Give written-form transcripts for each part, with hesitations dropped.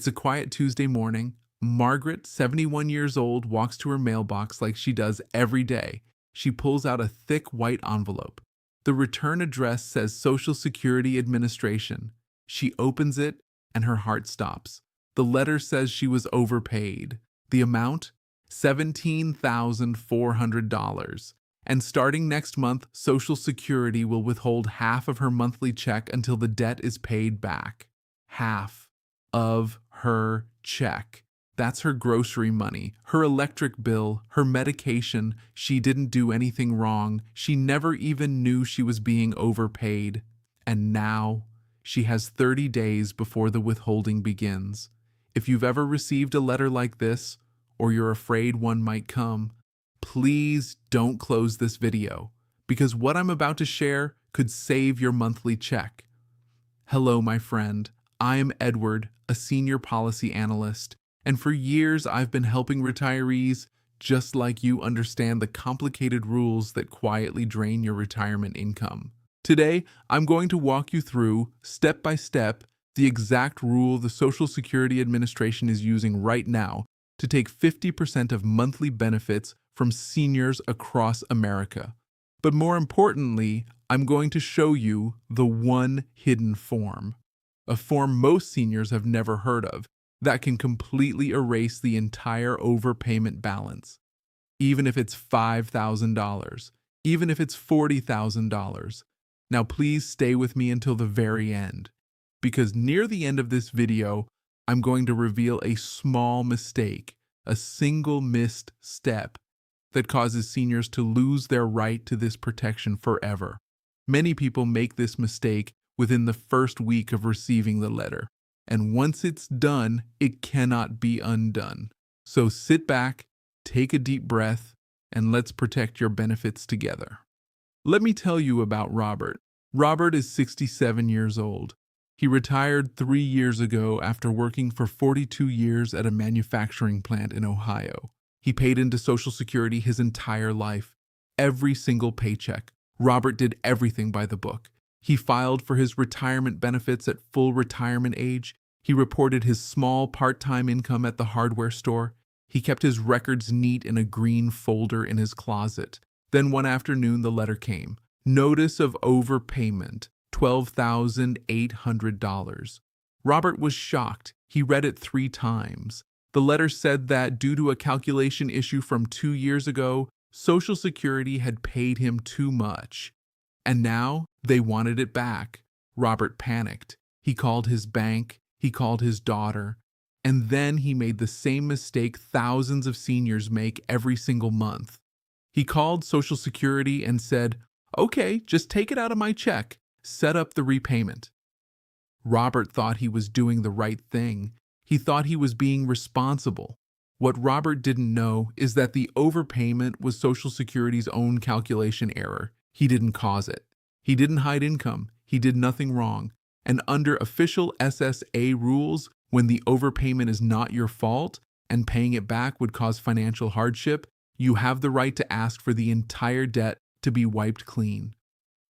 It's a quiet Tuesday morning. Margaret, 71 years old, walks to her mailbox like she does every day. She pulls out a thick white envelope. The return address says Social Security Administration. She opens it and her heart stops. The letter says she was overpaid. The amount? $17,400. And starting next month, Social Security will withhold half of her monthly check until the debt is paid back. Half of her check. That's her grocery money, her electric bill, her medication. She didn't do anything wrong. She never even knew she was being overpaid. And now she has 30 days before the withholding begins. If you've ever received a letter like this, or you're afraid one might come, please don't close this video, because what I'm about to share could save your monthly check. Hello, my friend. I'm Edward, a senior policy analyst, and for years I've been helping retirees just like you understand the complicated rules that quietly drain your retirement income. Today, I'm going to walk you through, step by step, the exact rule the Social Security Administration is using right now to take 50% of monthly benefits from seniors across America. But more importantly, I'm going to show you the one hidden form, a form most seniors have never heard of, that can completely erase the entire overpayment balance. Even if it's $5,000, even if it's $40,000. Now please stay with me until the very end, because near the end of this video, I'm going to reveal a small mistake, a single missed step that causes seniors to lose their right to this protection forever. Many people make this mistake within the first week of receiving the letter, and once it's done, it cannot be undone. So sit back, take a deep breath, and let's protect your benefits together. Let me tell you about Robert. Robert is 67 years old. He retired 3 years ago after working for 42 years at a manufacturing plant in Ohio. He paid into Social Security his entire life, every single paycheck. Robert did everything by the book. He filed for his retirement benefits at full retirement age. He reported his small part-time income at the hardware store. He kept his records neat in a green folder in his closet. Then one afternoon, the letter came. Notice of overpayment, $12,800. Robert was shocked. He read it 3 times. The letter said that due to a calculation issue from 2 years ago, Social Security had paid him too much. And now they wanted it back. Robert panicked. He called his bank. He called his daughter. And then he made the same mistake thousands of seniors make every single month. He called Social Security and said, "Okay, just take it out of my check. Set up the repayment." Robert thought he was doing the right thing. He thought he was being responsible. What Robert didn't know is that the overpayment was Social Security's own calculation error. He didn't cause it. He didn't hide income. He did nothing wrong. And under official SSA rules, when the overpayment is not your fault and paying it back would cause financial hardship, you have the right to ask for the entire debt to be wiped clean.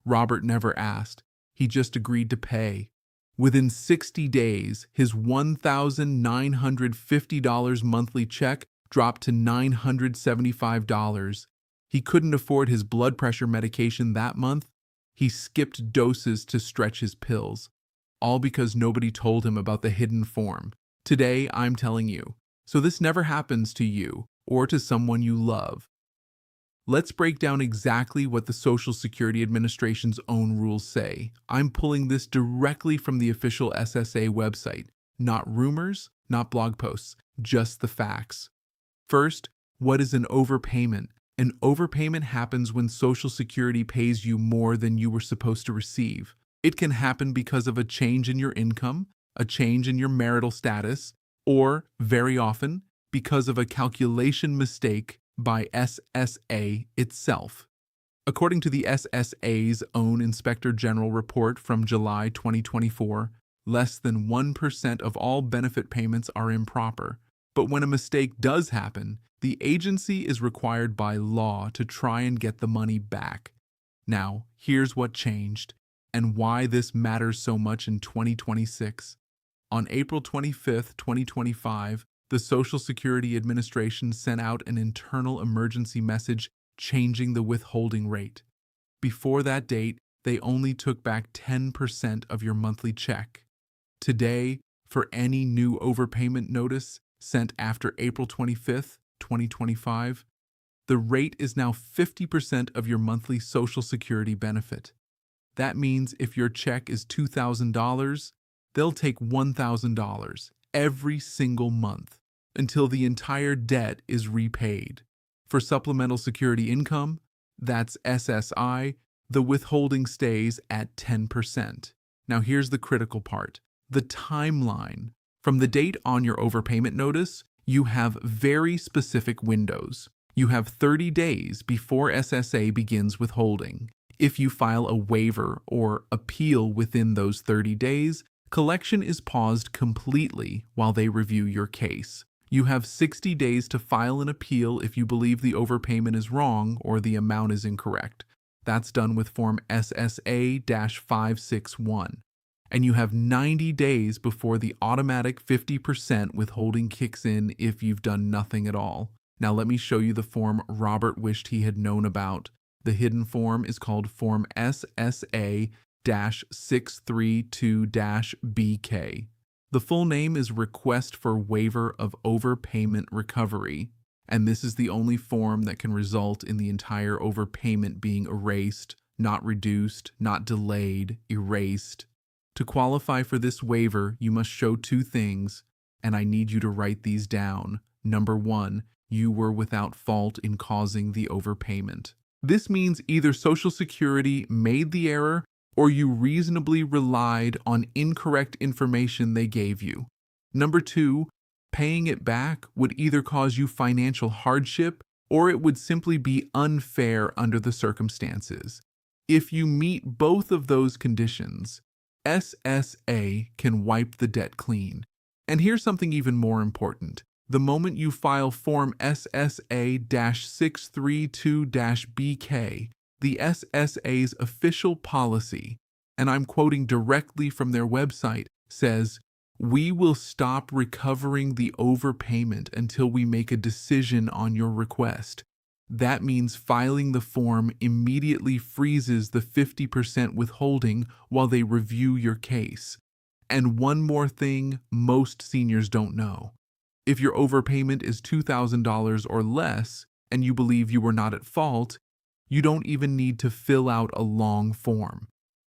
Robert never asked. He just agreed to pay. Within 60 days, his $1,950 monthly check dropped to $975. He couldn't afford his blood pressure medication that month. He skipped doses to stretch his pills, all because nobody told him about the hidden form. Today, I'm telling you, so this never happens to you or to someone you love. Let's break down exactly what the Social Security Administration's own rules say. I'm pulling this directly from the official SSA website. Not rumors, not blog posts, just the facts. First, what is an overpayment? An overpayment happens when Social Security pays you more than you were supposed to receive. It can happen because of a change in your income, a change in your marital status, or, very often, because of a calculation mistake by SSA itself. According to the SSA's own Inspector General report from July 2024, less than 1% of all benefit payments are improper. But when a mistake does happen, the agency is required by law to try and get the money back. Now, here's what changed and why this matters so much in 2026. On April 25, 2025, the Social Security Administration sent out an internal emergency message changing the withholding rate. Before that date, they only took back 10% of your monthly check. Today, for any new overpayment notice sent after April 25, 2025, the rate is now 50% of your monthly Social Security benefit. That means if your check is $2,000, they'll take $1,000 every single month until the entire debt is repaid. For supplemental security income, that's SSI, the withholding stays at 10%. Now here's the critical part, the timeline. From the date on your overpayment notice, you have very specific windows. You have 30 days before SSA begins withholding. If you file a waiver or appeal within those 30 days, collection is paused completely while they review your case. You have 60 days to file an appeal if you believe the overpayment is wrong or the amount is incorrect. That's done with Form SSA-561. And you have 90 days before the automatic 50% withholding kicks in if you've done nothing at all. Now let me show you the form Robert wished he had known about. The hidden form is called Form SSA-632-BK. The full name is Request for Waiver of Overpayment Recovery, and this is the only form that can result in the entire overpayment being erased, not reduced, not delayed, erased. To qualify for this waiver, you must show two things, and I need you to write these down. Number one, you were without fault in causing the overpayment. This means either Social Security made the error or you reasonably relied on incorrect information they gave you. Number two, paying it back would either cause you financial hardship or it would simply be unfair under the circumstances. If you meet both of those conditions, SSA can wipe the debt clean. And here's something even more important. The moment you file Form SSA-632-BK, the SSA's official policy, and I'm quoting directly from their website, says, "We will stop recovering the overpayment until we make a decision on your request." That means filing the form immediately freezes the 50% withholding while they review your case. And one more thing most seniors don't know. If your overpayment is $2,000 or less and you believe you were not at fault, you don't even need to fill out a long form.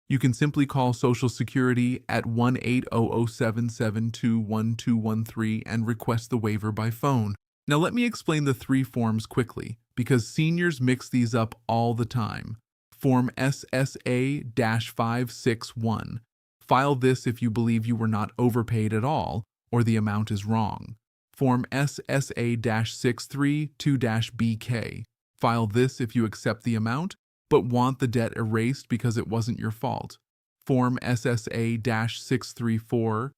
You can simply call Social Security at 1-800-772-1213 and request the waiver by phone. Now let me explain the three forms quickly, because seniors mix these up all the time. Form SSA-561. File this if you believe you were not overpaid at all or the amount is wrong. Form SSA-632-BK. File this if you accept the amount, but want the debt erased because it wasn't your fault. Form SSA-634.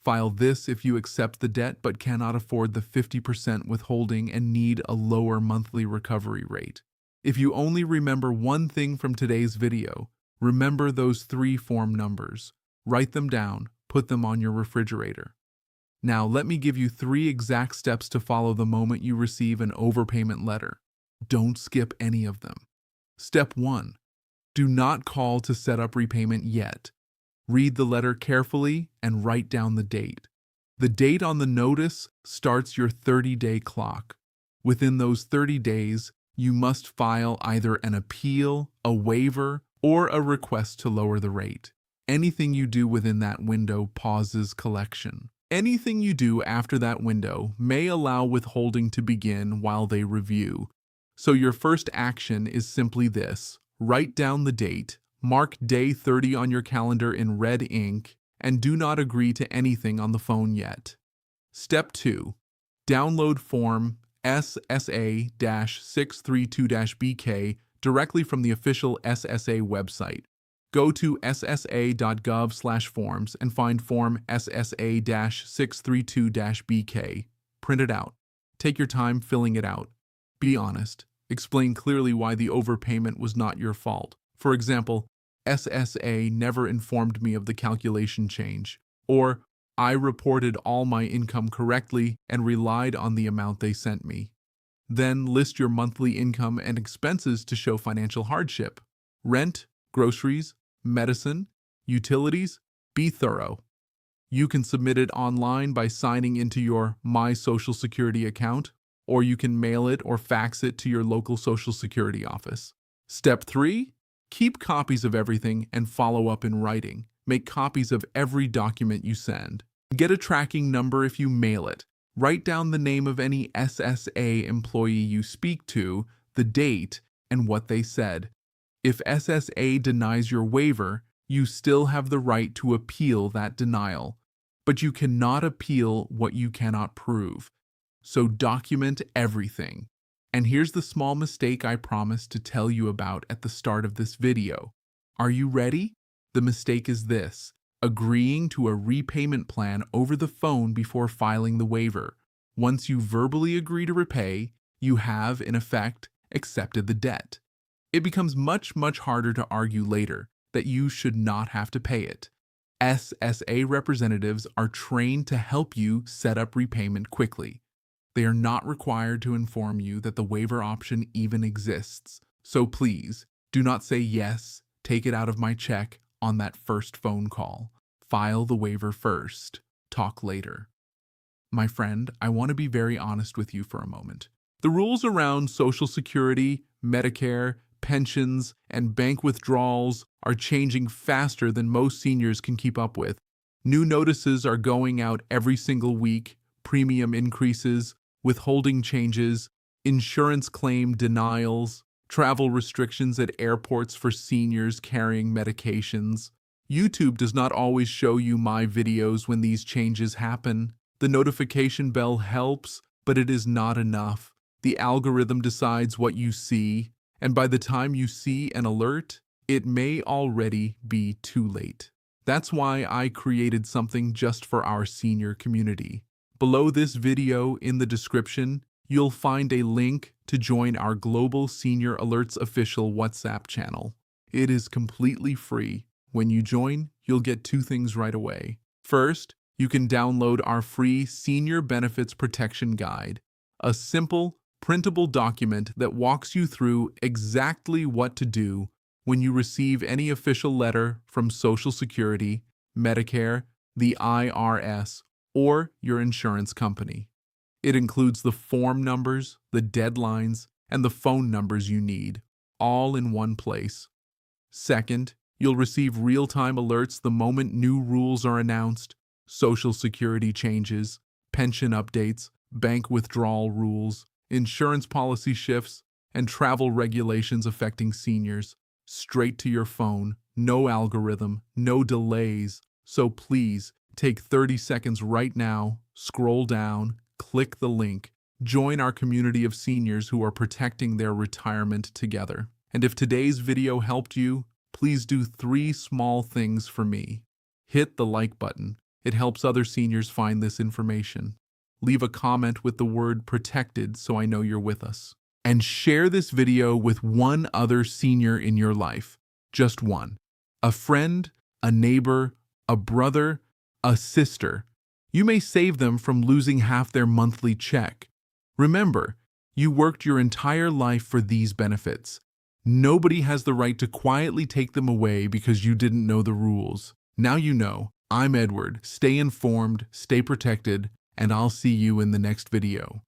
File this if you accept the debt but cannot afford the 50% withholding and need a lower monthly recovery rate. If you only remember one thing from today's video, remember those three form numbers. Write them down, put them on your refrigerator. Now let me give you 3 exact steps to follow the moment you receive an overpayment letter. Don't skip any of them. Step 1. Do not call to set up repayment yet. Read the letter carefully and write down the date. The date on the notice starts your 30-day clock. Within those 30 days, you must file either an appeal, a waiver, or a request to lower the rate. Anything you do within that window pauses collection. Anything you do after that window may allow withholding to begin while they review. So your first action is simply this. Write down the date, mark day 30 on your calendar in red ink, and do not agree to anything on the phone yet. Step 2. Download Form SSA-632-BK directly from the official SSA website. Go to ssa.gov/forms and find Form SSA-632-BK. Print it out. Take your time filling it out. Be honest. Explain clearly why the overpayment was not your fault. For example, SSA never informed me of the calculation change. Or, I reported all my income correctly and relied on the amount they sent me. Then list your monthly income and expenses to show financial hardship. Rent, groceries, medicine, utilities. Be thorough. You can submit it online by signing into your My Social Security account, or you can mail it or fax it to your local Social Security office. Step 3. Keep copies of everything and follow up in writing. Make copies of every document you send. Get a tracking number if you mail it. Write down the name of any SSA employee you speak to, the date, and what they said. If SSA denies your waiver, you still have the right to appeal that denial. But you cannot appeal what you cannot prove. So document everything. And here's the small mistake I promised to tell you about at the start of this video. Are you ready? The mistake is this: agreeing to a repayment plan over the phone before filing the waiver. Once you verbally agree to repay, you have, in effect, accepted the debt. It becomes much harder to argue later that you should not have to pay it. SSA representatives are trained to help you set up repayment quickly. They are not required to inform you that the waiver option even exists. So please, do not say yes, take it out of my check on that first phone call. File the waiver first. Talk later. My friend, I want to be very honest with you for a moment. The rules around Social Security, Medicare, pensions, and bank withdrawals are changing faster than most seniors can keep up with. New notices are going out every single week, premium increases, withholding changes, insurance claim denials, travel restrictions at airports for seniors carrying medications. YouTube does not always show you my videos when these changes happen. The notification bell helps, but it is not enough. The algorithm decides what you see, and by the time you see an alert, it may already be too late. That's why I created something just for our senior community. Below this video in the description, you'll find a link to join our Global Senior Alerts official WhatsApp channel. It is completely free. When you join, you'll get 2 things right away. First, you can download our free Senior Benefits Protection Guide, a simple, printable document that walks you through exactly what to do when you receive any official letter from Social Security, Medicare, the IRS, or your insurance company. It includes the form numbers, the deadlines, and the phone numbers you need, all in one place. Second, you'll receive real-time alerts the moment new rules are announced, Social Security changes, pension updates, bank withdrawal rules, insurance policy shifts, and travel regulations affecting seniors, straight to your phone, no algorithm, no delays. So please, take 30 seconds right now, scroll down, click the link, join our community of seniors who are protecting their retirement together. And if today's video helped you, please do 3 small things for me. Hit the like button. It helps other seniors find this information. Leave a comment with the word protected so I know you're with us. And share this video with one other senior in your life. Just one. A friend, a neighbor, a brother, a sister. You may save them from losing half their monthly check. Remember, you worked your entire life for these benefits. Nobody has the right to quietly take them away because you didn't know the rules. Now you know. I'm Edward. Stay informed, stay protected, and I'll see you in the next video.